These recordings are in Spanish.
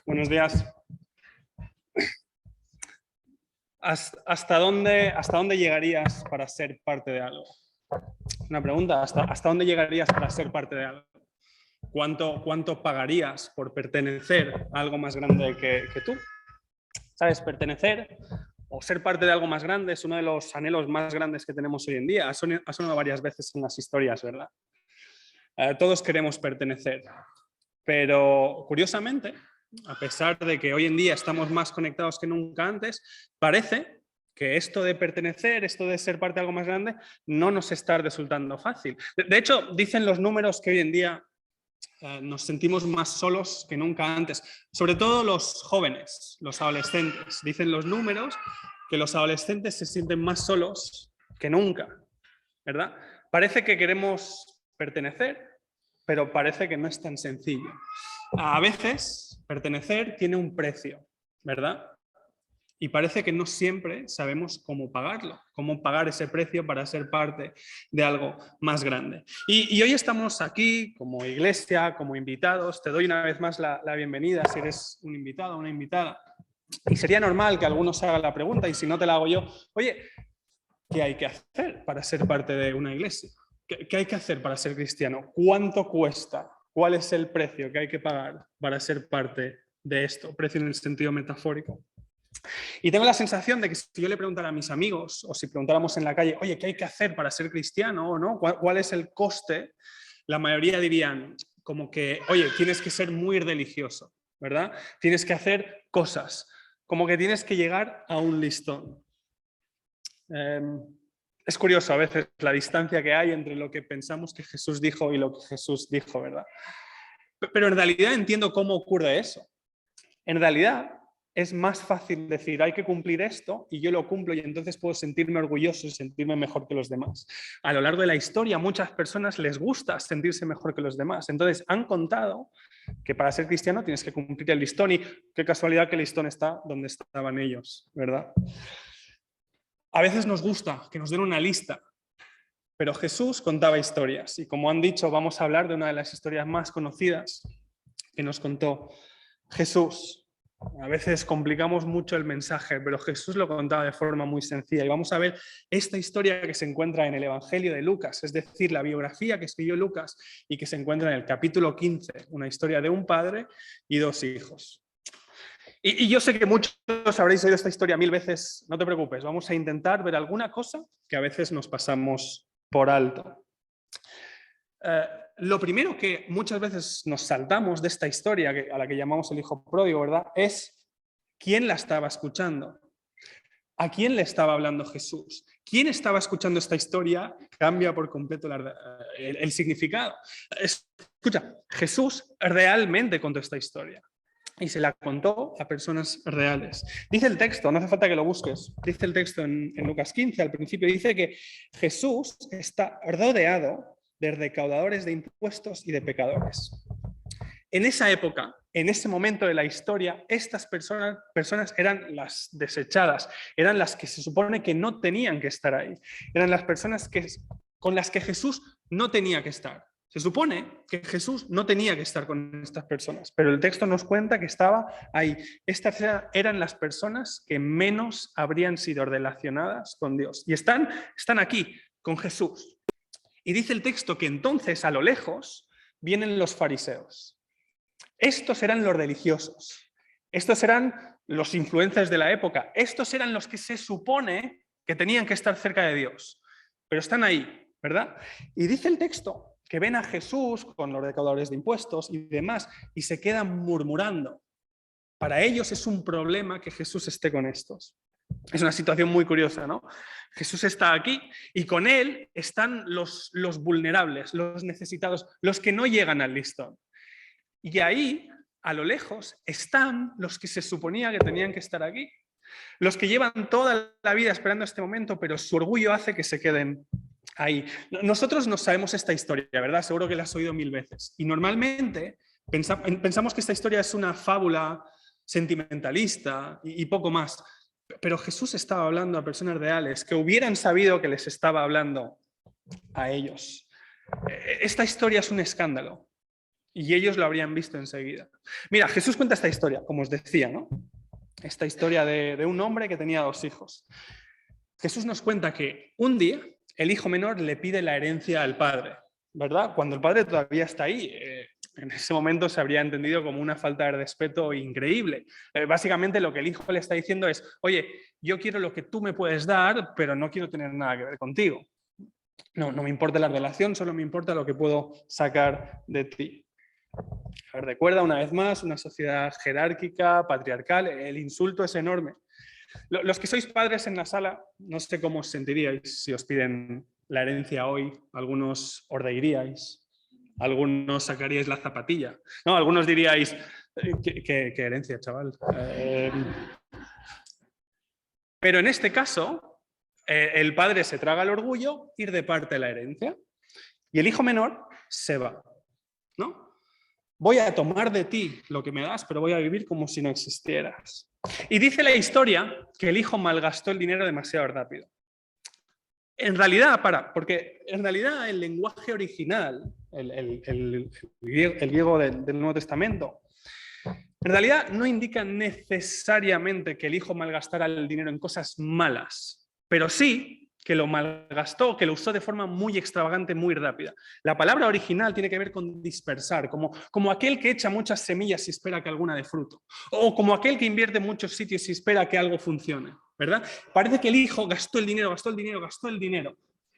Buenos días. ¿Hasta dónde llegarías para ser parte de algo? Una pregunta, ¿hasta dónde llegarías para ser parte de algo? ¿Cuánto pagarías por pertenecer a algo más grande que tú? ¿Sabes? Pertenecer o ser parte de algo más grande es uno de los anhelos más grandes que tenemos hoy en día. Ha sonado varias veces en las historias, ¿verdad? Todos queremos pertenecer, pero curiosamente, a pesar de que hoy en día estamos más conectados que nunca antes, parece que esto de pertenecer, esto de ser parte de algo más grande, no nos está resultando fácil. De hecho, dicen los números que hoy en día nos sentimos más solos que nunca antes. Sobre todo los jóvenes, los adolescentes. Dicen los números que los adolescentes se sienten más solos que nunca, ¿verdad? Parece que queremos pertenecer, pero parece que no es tan sencillo. A veces, pertenecer tiene un precio, ¿verdad? Y parece que no siempre sabemos cómo pagarlo, cómo pagar ese precio para ser parte de algo más grande. Y hoy estamos aquí como iglesia, como invitados. Te doy una vez más la bienvenida si eres un invitado o una invitada. Y sería normal que algunos hagan la pregunta, y si no te la hago yo, oye, ¿qué hay que hacer para ser parte de una iglesia? ¿Qué hay que hacer para ser cristiano? ¿Cuánto cuesta? ¿Cuál es el precio que hay que pagar para ser parte de esto? Precio en el sentido metafórico. Y tengo la sensación de que si yo le preguntara a mis amigos o si preguntáramos en la calle, oye, ¿qué hay que hacer para ser cristiano o no? ¿Cuál es el coste? La mayoría dirían como que, oye, tienes que ser muy religioso, ¿verdad? Tienes que hacer cosas, como que tienes que llegar a un listón. Es curioso a veces la distancia que hay entre lo que pensamos que Jesús dijo y lo que Jesús dijo, ¿verdad? Pero en realidad entiendo cómo ocurre eso. En realidad es más fácil decir, hay que cumplir esto y yo lo cumplo y entonces puedo sentirme orgulloso y sentirme mejor que los demás. A lo largo de la historia a muchas personas les gusta sentirse mejor que los demás. Entonces han contado que para ser cristiano tienes que cumplir el listón y qué casualidad que el listón está donde estaban ellos, ¿verdad? A veces nos gusta que nos den una lista, pero Jesús contaba historias y como han dicho vamos a hablar de una de las historias más conocidas que nos contó Jesús. A veces complicamos mucho el mensaje, pero Jesús lo contaba de forma muy sencilla. Y vamos a ver esta historia que se encuentra en el Evangelio de Lucas, es decir, la biografía que escribió Lucas y que se encuentra en el capítulo 15, una historia de un padre y dos hijos. Y yo sé que muchos habréis oído esta historia 1000 veces, no te preocupes, vamos a intentar ver alguna cosa que a veces nos pasamos por alto. Lo primero que muchas veces nos saltamos de esta historia, a la que llamamos el hijo pródigo, ¿verdad? Es quién la estaba escuchando. ¿A quién le estaba hablando Jesús? ¿Quién estaba escuchando esta historia? Cambia por completo el significado. Escucha, Jesús realmente contó esta historia y se la contó a personas reales. Dice el texto, no hace falta que lo busques, dice el texto en Lucas 15, al principio dice que Jesús está rodeado de recaudadores de impuestos y de pecadores. En esa época, en ese momento de la historia, estas personas eran las desechadas, eran las que se supone que no tenían que estar ahí, eran las personas con las que Jesús no tenía que estar. Se supone que Jesús no tenía que estar con estas personas, pero el texto nos cuenta que estaba ahí. Estas eran las personas que menos habrían sido relacionadas con Dios y están aquí con Jesús. Y dice el texto que entonces a lo lejos vienen los fariseos. Estos eran los religiosos, estos eran los influencers de la época, estos eran los que se supone que tenían que estar cerca de Dios, pero están ahí, ¿verdad? Y dice el texto que ven a Jesús con los recaudadores de impuestos y demás y se quedan murmurando. Para ellos es un problema que Jesús esté con estos. Es una situación muy curiosa, ¿no? Jesús está aquí y con él están los vulnerables, los necesitados, los que no llegan al listón. Y ahí, a lo lejos, están los que se suponía que tenían que estar aquí. Los que llevan toda la vida esperando este momento, pero su orgullo hace que se queden ahí. Nosotros no sabemos esta historia, ¿verdad? Seguro que la has oído 1000 veces. Y normalmente pensamos que esta historia es una fábula sentimentalista y poco más. Pero Jesús estaba hablando a personas reales que hubieran sabido que les estaba hablando a ellos. Esta historia es un escándalo. y ellos lo habrían visto enseguida. Mira, Jesús cuenta esta historia, como os decía, ¿no? Esta historia de un hombre que tenía 2 hijos. Jesús nos cuenta que un día el hijo menor le pide la herencia al padre, ¿verdad? Cuando el padre todavía está ahí, en ese momento se habría entendido como una falta de respeto increíble. Básicamente lo que el hijo le está diciendo es, oye, yo quiero lo que tú me puedes dar, pero no quiero tener nada que ver contigo. No me importa la relación, solo me importa lo que puedo sacar de ti. A ver, recuerda una vez más una sociedad jerárquica, patriarcal, el insulto es enorme. Los que sois padres en la sala, no sé cómo os sentiríais si os piden la herencia hoy. Algunos os reiríais, algunos sacaríais la zapatilla. No, algunos diríais, ¿qué herencia, chaval? Pero en este caso, el padre se traga el orgullo, ir de parte la herencia, y el hijo menor se va, ¿no? Voy a tomar de ti lo que me das, pero voy a vivir como si no existieras. Y dice la historia que el hijo malgastó el dinero demasiado rápido. En realidad, porque en realidad el lenguaje original, el griego del Nuevo Testamento, en realidad no indica necesariamente que el hijo malgastara el dinero en cosas malas, pero sí que lo malgastó, que lo usó de forma muy extravagante, muy rápida. La palabra original tiene que ver con dispersar, como aquel que echa muchas semillas y espera que alguna dé fruto, o como aquel que invierte en muchos sitios y espera que algo funcione, ¿verdad? Parece que el hijo gastó el dinero,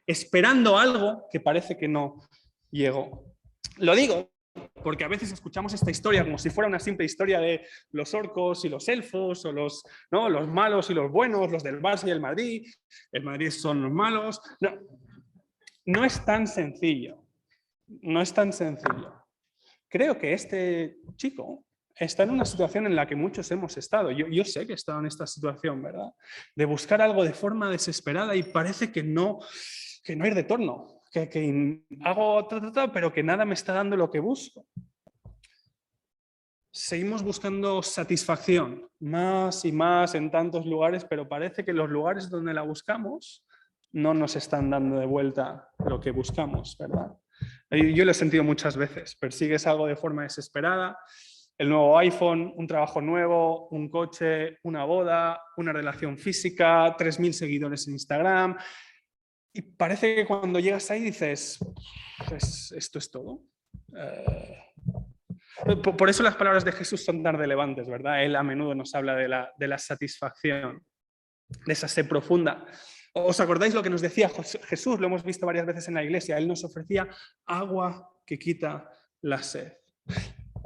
esperando algo que parece que no llegó. Lo digo porque a veces escuchamos esta historia como si fuera una simple historia de los orcos y los elfos, o los malos y los buenos, los del Barça y el Madrid son los malos. No es tan sencillo, no es tan sencillo. Creo que este chico está en una situación en la que muchos hemos estado. Yo sé que he estado en esta situación, ¿verdad? De buscar algo de forma desesperada y parece que no hay retorno. Que hago pero que nada me está dando lo que busco. Seguimos buscando satisfacción más y más en tantos lugares, pero parece que los lugares donde la buscamos no nos están dando de vuelta lo que buscamos, ¿verdad? Yo lo he sentido muchas veces. Persigues algo de forma desesperada, el nuevo iPhone, un trabajo nuevo, un coche, una boda, una relación física, 3.000 seguidores en Instagram. Y parece que cuando llegas ahí dices, pues esto es todo. Por eso las palabras de Jesús son tan relevantes, ¿verdad? Él a menudo nos habla de la satisfacción, de esa sed profunda. ¿Os acordáis lo que nos decía Jesús? Lo hemos visto varias veces en la iglesia. Él nos ofrecía agua que quita la sed.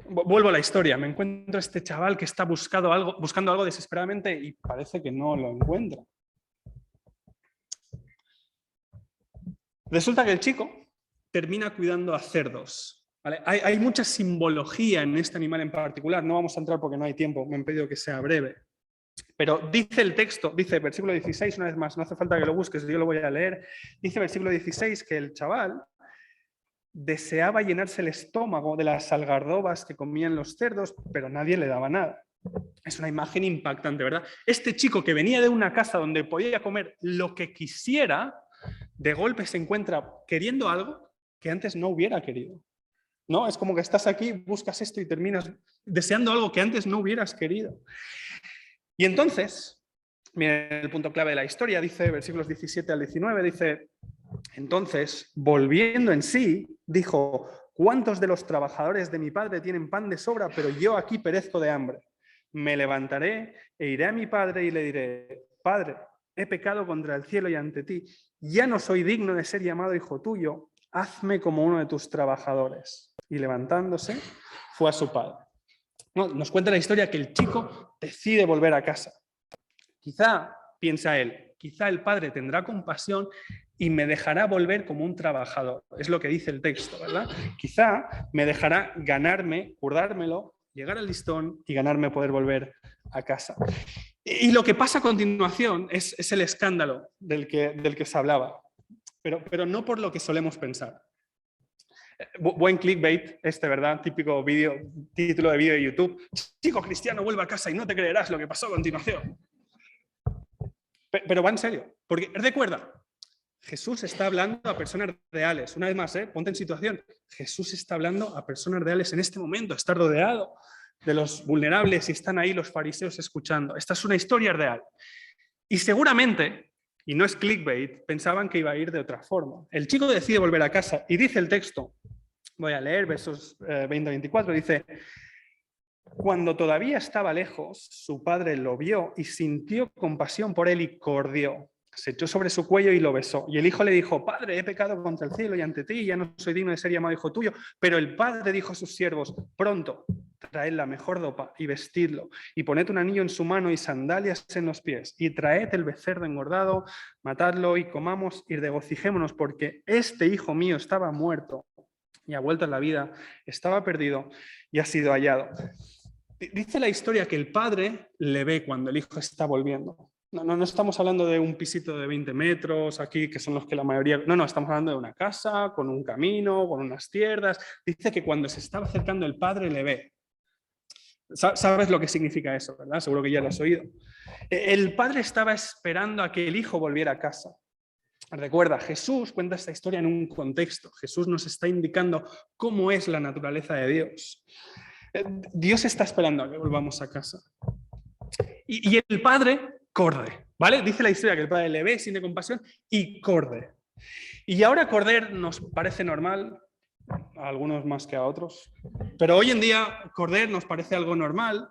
Vuelvo a la historia. Me encuentro a este chaval que está buscando algo desesperadamente y parece que no lo encuentra. Resulta que el chico termina cuidando a cerdos. ¿Vale? Hay mucha simbología en este animal en particular. No vamos a entrar porque no hay tiempo. Me han pedido que sea breve. Pero dice el texto, dice versículo 16, una vez más, no hace falta que lo busques, yo lo voy a leer. Dice versículo 16 que el chaval deseaba llenarse el estómago de las algarrobas que comían los cerdos, pero nadie le daba nada. Es una imagen impactante, ¿verdad? Este chico que venía de una casa donde podía comer lo que quisiera, de golpe se encuentra queriendo algo que antes no hubiera querido. ¿No? Es como que estás aquí, buscas esto y terminas deseando algo que antes no hubieras querido. Y entonces, miren el punto clave de la historia, dice, versículos 17 al 19, dice, entonces, volviendo en sí, dijo, ¿cuántos de los trabajadores de mi padre tienen pan de sobra, pero yo aquí perezco de hambre? Me levantaré e iré a mi padre y le diré, Padre, he pecado contra el cielo y ante ti, ya no soy digno de ser llamado hijo tuyo, hazme como uno de tus trabajadores. Y levantándose, fue a su padre. Nos cuenta la historia que el chico decide volver a casa. Quizá, piensa él, quizá el padre tendrá compasión y me dejará volver como un trabajador. Es lo que dice el texto, ¿verdad? Quizá me dejará ganarme, currármelo, llegar al listón y ganarme poder volver a casa. Y lo que pasa a continuación es el escándalo del que se hablaba, pero no por lo que solemos pensar. Buen clickbait ¿verdad? Típico título de vídeo de YouTube. Chico cristiano vuelve a casa y no te creerás lo que pasó a continuación. Pero va en serio, porque recuerda, Jesús está hablando a personas reales. Una vez más, ponte en situación. Jesús está hablando a personas reales en este momento. Está rodeado de los vulnerables y están ahí los fariseos escuchando. Esta es una historia real. Y seguramente, y no es clickbait, pensaban que iba a ir de otra forma. El chico decide volver a casa y dice el texto, voy a leer versos 20-24, dice: cuando todavía estaba lejos, su padre lo vio y sintió compasión por él y corrió. Se echó sobre su cuello y lo besó. Y el hijo le dijo: Padre, he pecado contra el cielo y ante ti, ya no soy digno de ser llamado hijo tuyo. Pero el padre dijo a sus siervos: pronto, traed la mejor ropa y vestidlo, y poned un anillo en su mano y sandalias en los pies, y traed el becerro engordado, matadlo y comamos y regocijémonos, porque este hijo mío estaba muerto y ha vuelto a la vida, estaba perdido y ha sido hallado. Dice la historia que el padre le ve cuando el hijo está volviendo. No estamos hablando de un pisito de 20 metros aquí, que son los que la mayoría... No, estamos hablando de una casa, con un camino, con unas tierras. Dice que cuando se estaba acercando el padre le ve. ¿Sabes lo que significa eso, verdad? Seguro que ya lo has oído. El padre estaba esperando a que el hijo volviera a casa. Recuerda, Jesús cuenta esta historia en un contexto. Jesús nos está indicando cómo es la naturaleza de Dios. Dios está esperando a que volvamos a casa. Y el padre corre, ¿vale? Dice la historia que el padre le ve, siente compasión y corre. Y ahora correr nos parece normal, a algunos más que a otros, pero hoy en día correr nos parece algo normal,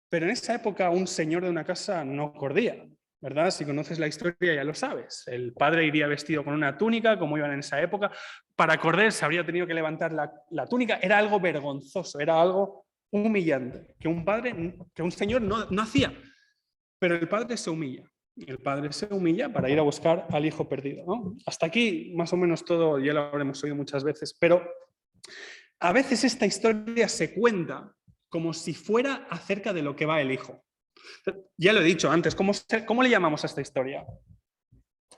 pero en esa época un señor de una casa no corría, ¿verdad? Si conoces la historia ya lo sabes. El padre iría vestido con una túnica, como iban en esa época. Para correr se habría tenido que levantar la túnica. Era algo vergonzoso, era algo humillante, que un señor no hacía. Pero el padre se humilla. El padre se humilla para ir a buscar al hijo perdido, ¿no? Hasta aquí, más o menos todo, ya lo habremos oído muchas veces, pero a veces esta historia se cuenta como si fuera acerca de lo que va el hijo. Ya lo he dicho antes, ¿cómo le llamamos a esta historia?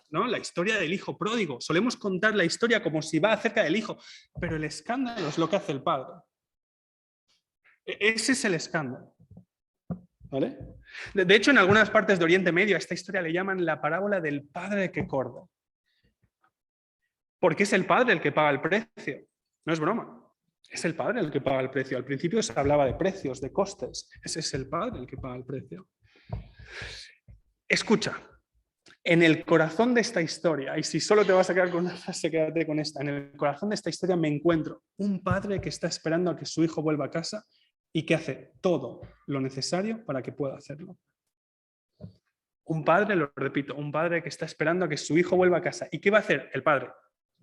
¿No? La historia del hijo pródigo. Solemos contar la historia como si va acerca del hijo, pero el escándalo es lo que hace el padre. Ese es el escándalo. ¿Vale? De hecho, en algunas partes de Oriente Medio a esta historia le llaman la parábola del padre que corda. Porque es el padre el que paga el precio. No es broma. Es el padre el que paga el precio. Al principio se hablaba de precios, de costes. Ese es el padre el que paga el precio. Escucha, en el corazón de esta historia, y si solo te vas a quedar con una frase, quédate con esta. En el corazón de esta historia me encuentro un padre que está esperando a que su hijo vuelva a casa y que hace todo lo necesario para que pueda hacerlo. Un padre, lo repito, un padre que está esperando a que su hijo vuelva a casa. ¿Y qué va a hacer el padre?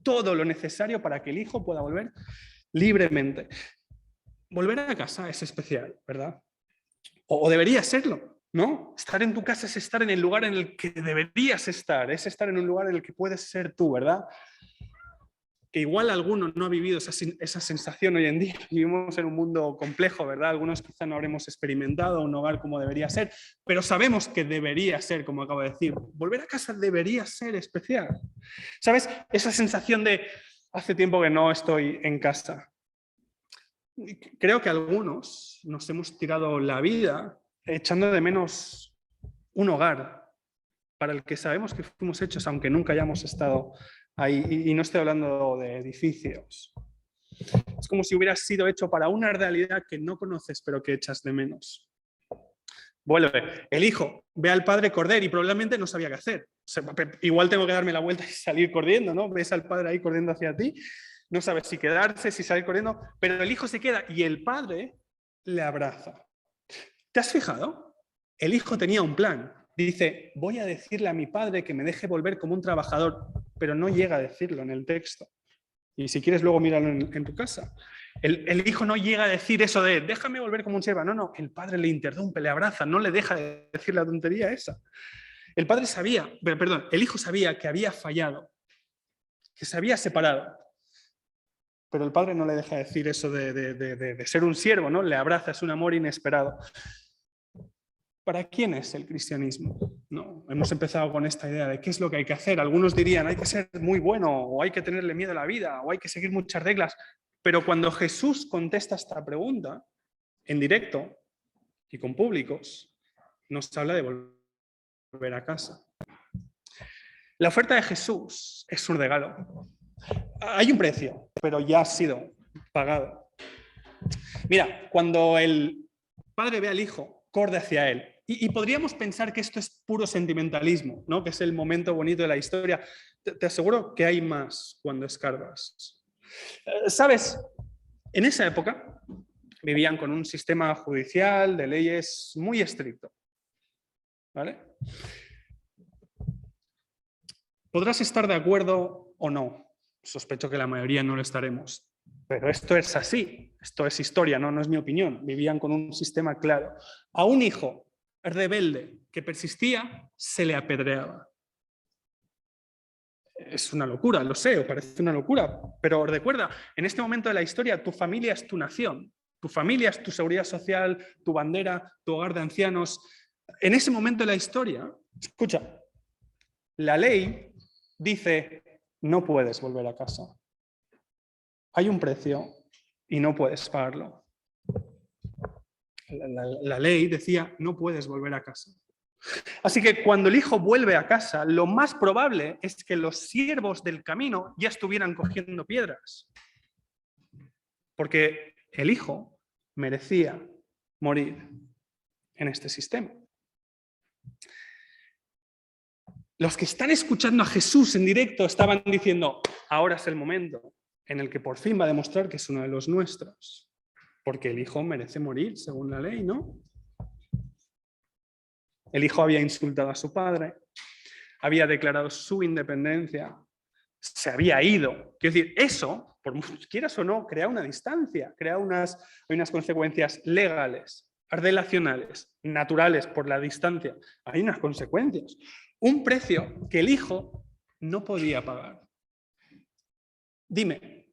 Todo lo necesario para que el hijo pueda volver libremente. Volver a casa es especial, ¿verdad? O debería serlo, ¿no? Estar en tu casa es estar en el lugar en el que deberías estar, es estar en un lugar en el que puedes ser tú, ¿verdad? Que igual alguno no ha vivido esa sensación hoy en día. Vivimos en un mundo complejo, ¿verdad? Algunos quizá no habremos experimentado un hogar como debería ser, pero sabemos que debería ser, como acabo de decir. Volver a casa debería ser especial. ¿Sabes? Esa sensación de hace tiempo que no estoy en casa. Creo que algunos nos hemos tirado la vida echando de menos un hogar para el que sabemos que fuimos hechos, aunque nunca hayamos estado ahí. Y no estoy hablando de edificios. Es como si hubieras sido hecho para una realidad que no conoces, pero que echas de menos. Vuelve. El hijo ve al padre correr y probablemente no sabía qué hacer. O sea, igual tengo que darme la vuelta y salir corriendo, ¿no? Ves al padre ahí corriendo hacia ti. No sabes si quedarse, si salir corriendo, pero el hijo se queda y el padre le abraza. ¿Te has fijado? El hijo tenía un plan. Dice, voy a decirle a mi padre que me deje volver como un trabajador, pero no llega a decirlo en el texto. Y si quieres luego míralo en tu casa. El hijo no llega a decir eso de, déjame volver como un siervo. No, el padre le interrumpe, le abraza, no le deja de decir la tontería esa. El padre sabía, perdón, el hijo sabía que había fallado, que se había separado. Pero el padre no le deja decir eso de ser un siervo, ¿no? Le abraza, es un amor inesperado. ¿Para quién es el cristianismo? No, hemos empezado con esta idea de qué es lo que hay que hacer. Algunos dirían, hay que ser muy bueno, o hay que tenerle miedo a la vida, o hay que seguir muchas reglas. Pero cuando Jesús contesta esta pregunta, en directo y con públicos, nos habla de volver a casa. La oferta de Jesús es un regalo. Hay un precio, pero ya ha sido pagado. Mira, cuando el padre ve al hijo, corre hacia él. Y podríamos pensar que esto es puro sentimentalismo, ¿no? Que es el momento bonito de la historia. Te aseguro que hay más cuando escarbas. ¿Sabes? En esa época vivían con un sistema judicial de leyes muy estricto. ¿Vale? Podrás estar de acuerdo o no. Sospecho que la mayoría no lo estaremos. Pero esto es así. Esto es historia, no es mi opinión. Vivían con un sistema claro. A un hijo rebelde que persistía, se le apedreaba. Es una locura, lo sé, parece una locura, pero recuerda, en este momento de la historia, tu familia es tu nación, tu familia es tu seguridad social, tu bandera, tu hogar de ancianos. En ese momento de la historia, escucha, la ley dice, no puedes volver a casa. Hay un precio y no puedes pagarlo. La ley decía, no puedes volver a casa. Así que cuando el hijo vuelve a casa, lo más probable es que los siervos del camino ya estuvieran cogiendo piedras. Porque el hijo merecía morir en este sistema. Los que están escuchando a Jesús en directo estaban diciendo, ahora es el momento en el que por fin va a demostrar que es uno de los nuestros. Porque el hijo merece morir según la ley, ¿no? El hijo había insultado a su padre, había declarado su independencia, se había ido. Quiero decir, eso, por quieras o no, crea una distancia, crea unas consecuencias legales, relacionales, naturales por la distancia. Hay unas consecuencias. Un precio que el hijo no podía pagar. Dime,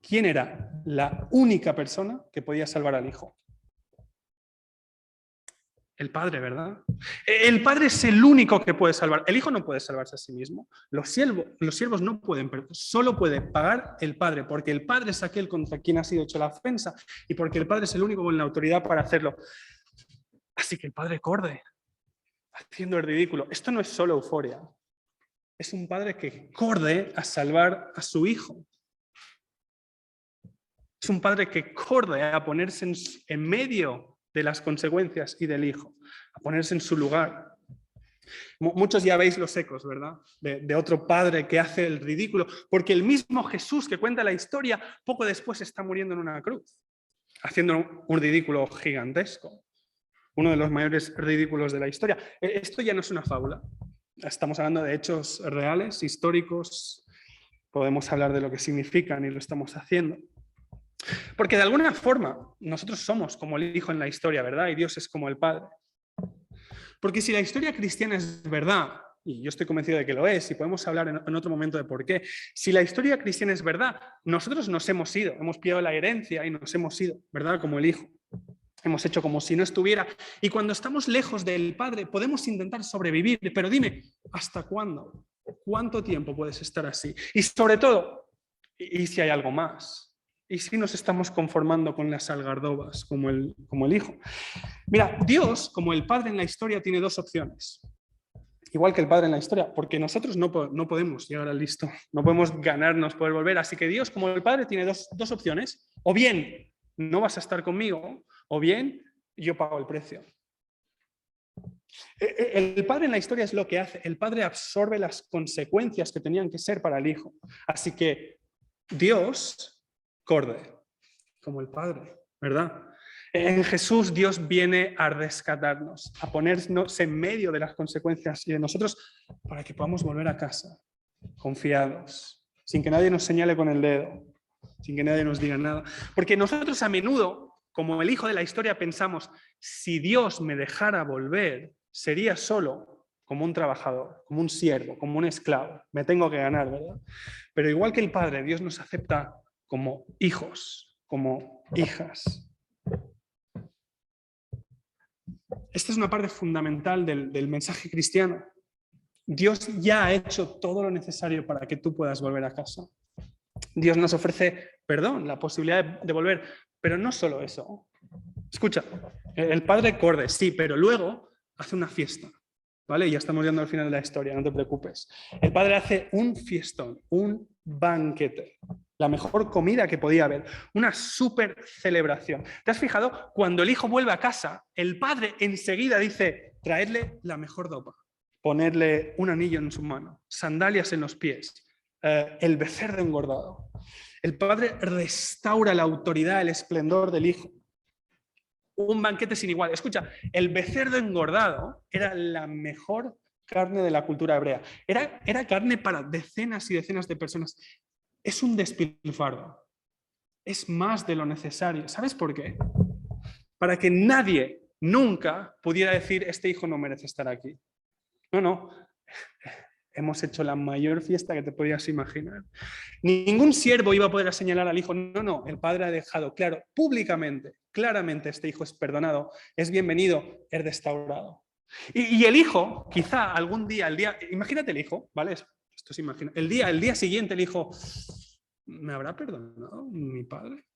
¿quién era la única persona que podía salvar al hijo? El padre, ¿verdad? El padre es el único que puede salvar. El hijo no puede salvarse a sí mismo. Los siervos no pueden, solo puede pagar el padre, porque el padre es aquel contra quien ha sido hecha la ofensa y porque el padre es el único con la autoridad para hacerlo. Así que el padre corre, haciendo el ridículo. Esto no es solo euforia. Es un padre que corre a salvar a su hijo. Es un padre que corre a ponerse en medio de las consecuencias y del hijo, a ponerse en su lugar. Muchos ya veis los ecos, ¿verdad? De otro padre que hace el ridículo, porque el mismo Jesús que cuenta la historia, poco después está muriendo en una cruz, haciendo un ridículo gigantesco, uno de los mayores ridículos de la historia. Esto ya no es una fábula, estamos hablando de hechos reales, históricos, podemos hablar de lo que significan y lo estamos haciendo. Porque de alguna forma nosotros somos como el hijo en la historia, ¿verdad? Y Dios es como el padre. Porque si la historia cristiana es verdad, y yo estoy convencido de que lo es, y podemos hablar en otro momento de por qué, si la historia cristiana es verdad, nosotros nos hemos ido, hemos pillado la herencia y nos hemos ido, ¿verdad? Como el hijo. Hemos hecho como si no estuviera. Y cuando estamos lejos del padre podemos intentar sobrevivir, pero dime, ¿hasta cuándo? ¿Cuánto tiempo puedes estar así? Y sobre todo, ¿y si hay algo más? ¿Y si nos estamos conformando con las algarrobas como el hijo? Mira, Dios, como el padre en la historia, tiene dos opciones. Igual que el padre en la historia, porque nosotros no podemos llegar al listo, no podemos ganarnos, poder volver. Así que Dios, como el padre, tiene dos opciones. O bien no vas a estar conmigo, o bien yo pago el precio. El padre en la historia es lo que hace. El padre absorbe las consecuencias que tenían que ser para el hijo. Así que Dios corre, como el padre, ¿verdad? En Jesús Dios viene a rescatarnos, a ponernos en medio de las consecuencias y de nosotros para que podamos volver a casa, confiados, sin que nadie nos señale con el dedo, sin que nadie nos diga nada. Porque nosotros a menudo, como el hijo de la historia, pensamos, si Dios me dejara volver, sería solo como un trabajador, como un siervo, como un esclavo. Me tengo que ganar, ¿verdad? Pero igual que el Padre, Dios nos acepta como hijos, como hijas. Esta es una parte fundamental del mensaje cristiano. Dios ya ha hecho todo lo necesario para que tú puedas volver a casa. Dios nos ofrece perdón, la posibilidad de volver, pero no solo eso. Escucha, el padre corre, sí, pero luego hace una fiesta, ¿vale? Ya estamos llegando al final de la historia, no te preocupes. El padre hace un fiestón, un banquete, la mejor comida que podía haber, una súper celebración. ¿Te has fijado? Cuando el hijo vuelve a casa, el padre enseguida dice, traedle la mejor ropa, ponerle un anillo en su mano, sandalias en los pies, el becerro engordado. El padre restaura la autoridad, el esplendor del hijo. Un banquete sin igual. Escucha, el becerro engordado era la mejor carne de la cultura hebrea. Era carne para decenas y decenas de personas. Es un despilfarro. Es más de lo necesario. ¿Sabes por qué? Para que nadie nunca pudiera decir, este hijo no merece estar aquí. No, no. Hemos hecho la mayor fiesta que te podías imaginar. Ningún siervo iba a poder señalar al hijo. No, no. El padre ha dejado claro, públicamente, claramente, este hijo es perdonado, es bienvenido, es restaurado. Y el hijo, quizá algún día, imagínate el hijo, ¿vale? Esto se imagina. El día siguiente el hijo, ¿me habrá perdonado mi padre?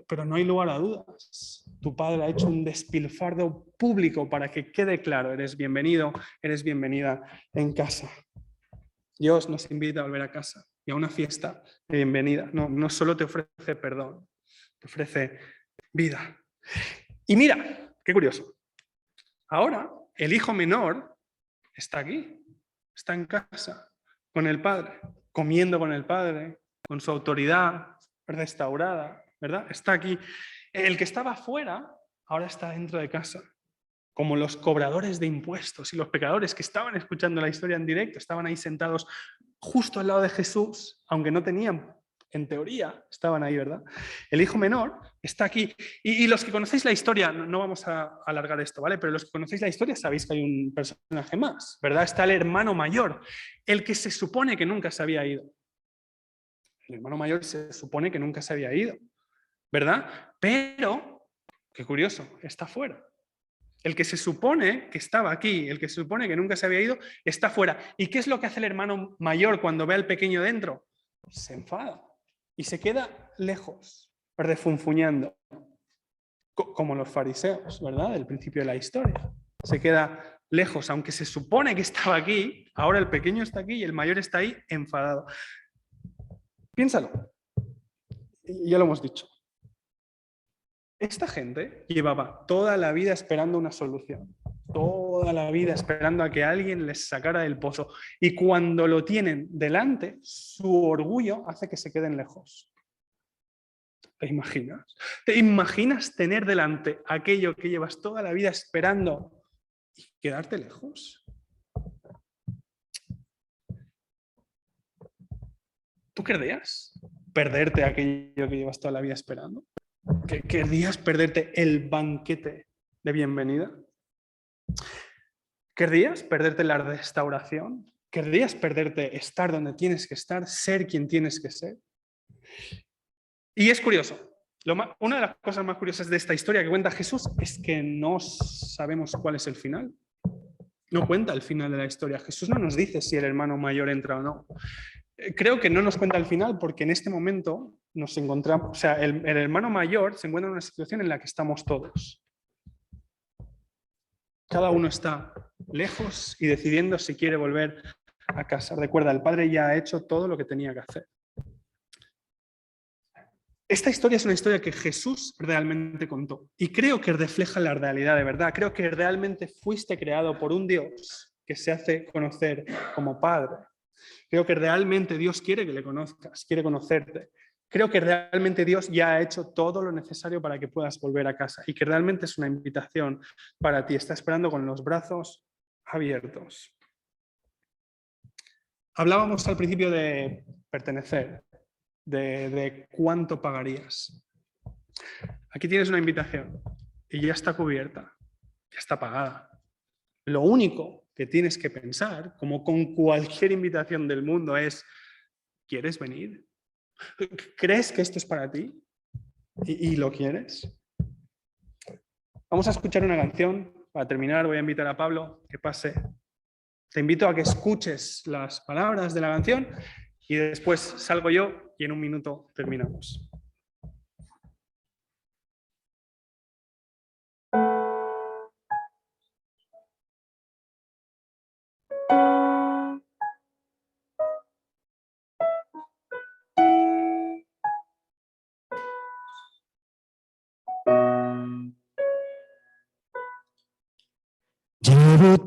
Pero no hay lugar a dudas. Tu padre ha hecho un despilfarro público para que quede claro, eres bienvenido, eres bienvenida en casa. Dios nos invita a volver a casa y a una fiesta de bienvenida. No solo te ofrece perdón, te ofrece vida. Y mira, qué curioso. Ahora el hijo menor está aquí, está en casa, con el padre, comiendo con el padre, con su autoridad restaurada, ¿verdad? Está aquí. El que estaba afuera ahora está dentro de casa. Como los cobradores de impuestos y los pecadores que estaban escuchando la historia en directo, estaban ahí sentados justo al lado de Jesús, aunque no tenían, en teoría, estaban ahí, ¿verdad? El hijo menor está aquí. Y los que conocéis la historia, no vamos a alargar esto, ¿vale? Pero los que conocéis la historia sabéis que hay un personaje más, ¿verdad? Está el hermano mayor, el que se supone que nunca se había ido. El hermano mayor se supone que nunca se había ido, ¿verdad? Pero, qué curioso, está fuera. El que se supone que estaba aquí, el que se supone que nunca se había ido, está fuera. ¿Y qué es lo que hace el hermano mayor cuando ve al pequeño dentro? Se enfada y se queda lejos, refunfuñando, como los fariseos, ¿verdad? Del principio de la historia. Se queda lejos, aunque se supone que estaba aquí, ahora el pequeño está aquí y el mayor está ahí enfadado. Piénsalo, ya lo hemos dicho. Esta gente llevaba toda la vida esperando una solución, toda la vida esperando a que alguien les sacara del pozo. Y cuando lo tienen delante, su orgullo hace que se queden lejos. ¿Te imaginas? ¿Te imaginas tener delante aquello que llevas toda la vida esperando y quedarte lejos? ¿Tú querrías perderte aquello que llevas toda la vida esperando? ¿Querrías perderte el banquete de bienvenida? ¿Querrías perderte la restauración? ¿Querrías perderte estar donde tienes que estar, ser quien tienes que ser? Y es curioso. Una de las cosas más curiosas de esta historia que cuenta Jesús es que no sabemos cuál es el final. No cuenta el final de la historia. Jesús no nos dice si el hermano mayor entra o no. Creo que no nos cuenta el final porque en este momento nos encontramos, o sea, el hermano mayor se encuentra en una situación en la que estamos todos. Cada uno está lejos y decidiendo si quiere volver a casa. Recuerda, el padre ya ha hecho todo lo que tenía que hacer. Esta historia es una historia que Jesús realmente contó y creo que refleja la realidad de verdad. Creo que realmente fuiste creado por un Dios que se hace conocer como Padre. Creo que realmente Dios quiere que le conozcas, quiere conocerte. Creo que realmente Dios ya ha hecho todo lo necesario para que puedas volver a casa y que realmente es una invitación para ti. Está esperando con los brazos abiertos. Hablábamos al principio de pertenecer, de cuánto pagarías. Aquí tienes una invitación y ya está cubierta, ya está pagada. Lo único que tienes que pensar, como con cualquier invitación del mundo, es, ¿quieres venir? ¿Crees que esto es para ti? ¿Y lo quieres? Vamos a escuchar una canción. Para terminar, voy a invitar a Pablo que pase. Te invito a que escuches las palabras de la canción y después salgo yo y en un minuto terminamos.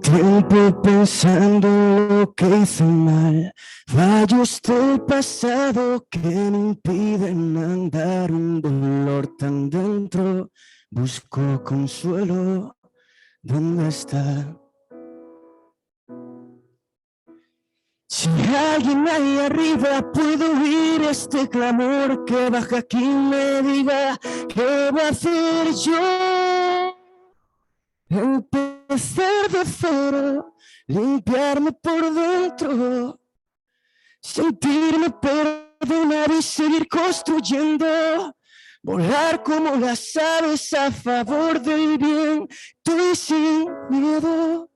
tiempo pensando en lo que hice mal, fallos del pasado que me impiden andar, un dolor tan dentro, busco consuelo, ¿dónde está? Si alguien ahí arriba puede oír este clamor que baja aquí y me diga, ¿qué voy a hacer yo? Empezar de cero, limpiarme por dentro, sentirme perdonar y seguir construyendo, volar como las aves a favor del bien, estoy sin miedo.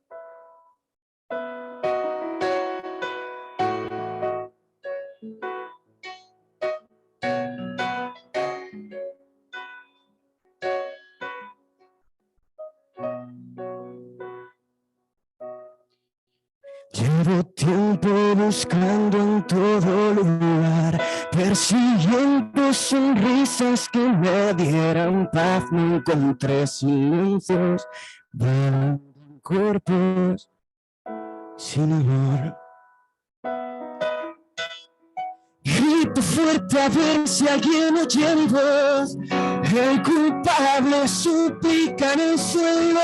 Llevo tiempo buscando en todo lugar, persiguiendo sonrisas que me dieran paz. No encontré silencios, volando en cuerpos sin amor. Grito fuerte a ver si alguien oye mi voz. El culpable suplica en el suelo.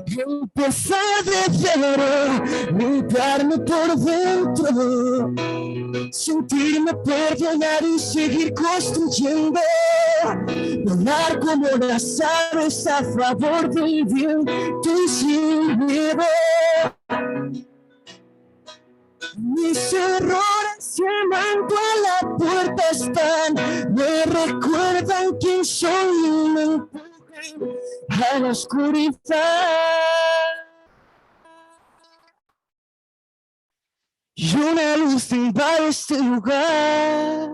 Empezar de cero, limpiarme por dentro, sentirme perdonar y seguir construyendo, volar como las aves a favor del bien, estoy sin miedo. Mis errores llamando a la puerta están, me recuerdan quién soy y me empujan a la oscuridad. Y una luz invade este lugar.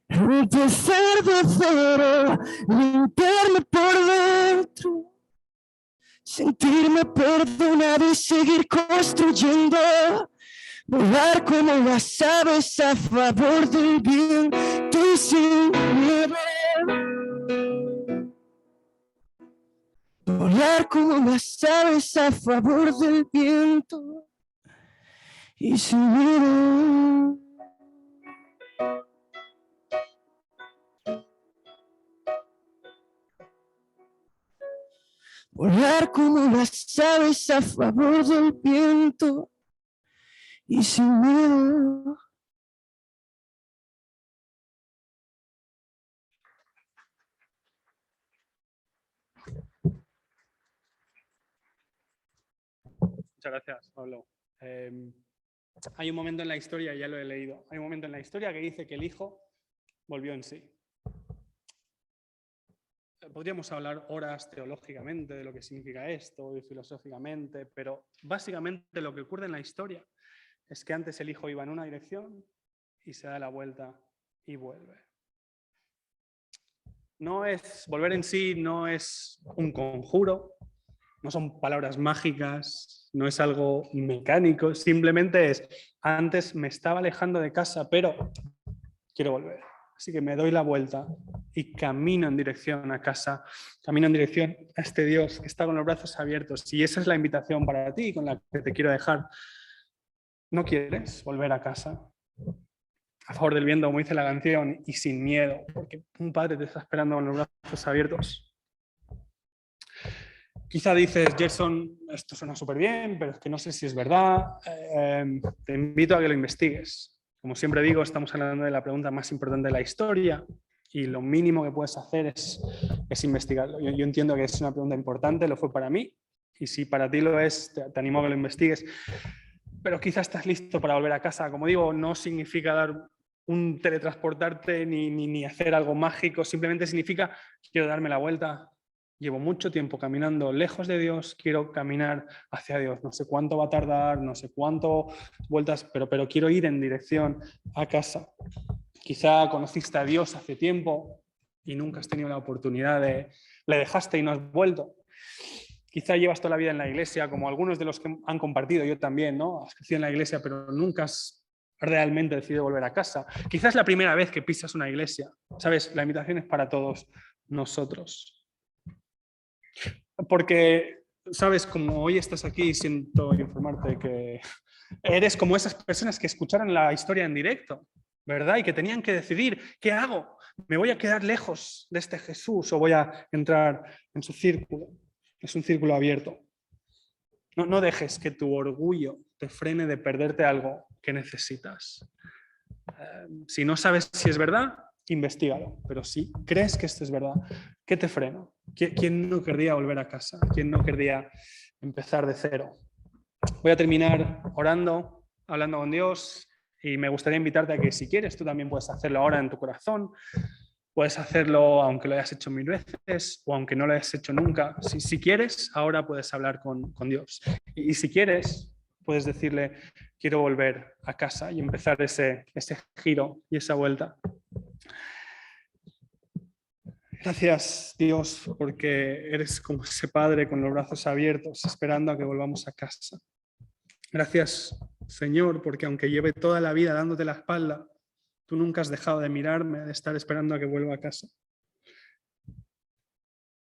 Empezar de cero, limpiarme por dentro, sentirme perdonado y seguir construyendo, volar como las aves a favor del bien, estoy sin miedo. Volar como las aves a favor del viento y sin miedo. Volar como las aves a favor del viento y sin miedo. Muchas gracias, Pablo. Hay un momento en la historia, ya lo he leído, hay un momento en la historia que dice que el hijo volvió en sí. Podríamos hablar horas teológicamente de lo que significa esto y filosóficamente, pero básicamente lo que ocurre en la historia es que antes el hijo iba en una dirección y se da la vuelta y vuelve. No es volver en sí, no es un conjuro, no son palabras mágicas, no es algo mecánico, simplemente es, antes me estaba alejando de casa, pero quiero volver. Así que me doy la vuelta y camino en dirección a casa, camino en dirección a este Dios que está con los brazos abiertos. Y esa es la invitación para ti con la que te quiero dejar. ¿No quieres volver a casa? A favor del viento, como dice la canción, y sin miedo, porque un padre te está esperando con los brazos abiertos. Quizá dices, Gerson, esto suena súper bien, pero es que no sé si es verdad. Te invito a que lo investigues. Como siempre digo, estamos hablando de la pregunta más importante de la historia y lo mínimo que puedes hacer es investigarlo. Yo entiendo que es una pregunta importante, lo fue para mí, y si para ti lo es, te animo a que lo investigues. Pero quizás estás listo para volver a casa. Como digo, no significa dar un teletransportarte ni hacer algo mágico, simplemente significa quiero darme la vuelta. Llevo mucho tiempo caminando lejos de Dios, quiero caminar hacia Dios. No sé cuánto va a tardar, no sé cuánto vueltas, pero quiero ir en dirección a casa. Quizá conociste a Dios hace tiempo y nunca has tenido la oportunidad le dejaste y no has vuelto. Quizá llevas toda la vida en la iglesia, como algunos de los que han compartido, yo también, ¿no? Has crecido en la iglesia, pero nunca has realmente decidido volver a casa. Quizás es la primera vez que pisas una iglesia. ¿Sabes? La invitación es para todos nosotros. Porque, sabes, como hoy estás aquí, siento informarte que eres como esas personas que escucharon la historia en directo, ¿verdad? Y que tenían que decidir, ¿qué hago? ¿Me voy a quedar lejos de este Jesús o voy a entrar en su círculo? Es un círculo abierto. No dejes que tu orgullo te frene de perderte algo que necesitas. Si no sabes si es verdad, investígalo. Pero si crees que esto es verdad, ¿qué te frena? ¿Quién no querría volver a casa? ¿Quién no querría empezar de cero? Voy a terminar orando, hablando con Dios, y me gustaría invitarte a que si quieres, tú también puedes hacerlo ahora en tu corazón. Puedes hacerlo aunque lo hayas hecho 1000 veces o aunque no lo hayas hecho nunca. Si quieres, ahora puedes hablar con Dios. Y si quieres, puedes decirle, quiero volver a casa y empezar ese giro y esa vuelta. Gracias, Dios, porque eres como ese padre con los brazos abiertos, esperando a que volvamos a casa. Gracias, Señor, porque aunque lleve toda la vida dándote la espalda, tú nunca has dejado de mirarme, de estar esperando a que vuelva a casa.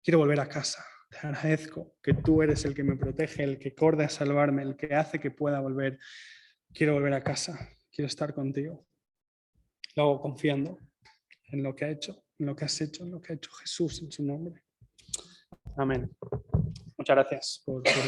Quiero volver a casa. Te agradezco que tú eres el que me protege, el que corre a salvarme, el que hace que pueda volver. Quiero volver a casa. Quiero estar contigo. Lo hago confiando en lo que ha hecho, en lo que has hecho, en lo que ha hecho Jesús en su nombre. Amén. Muchas gracias por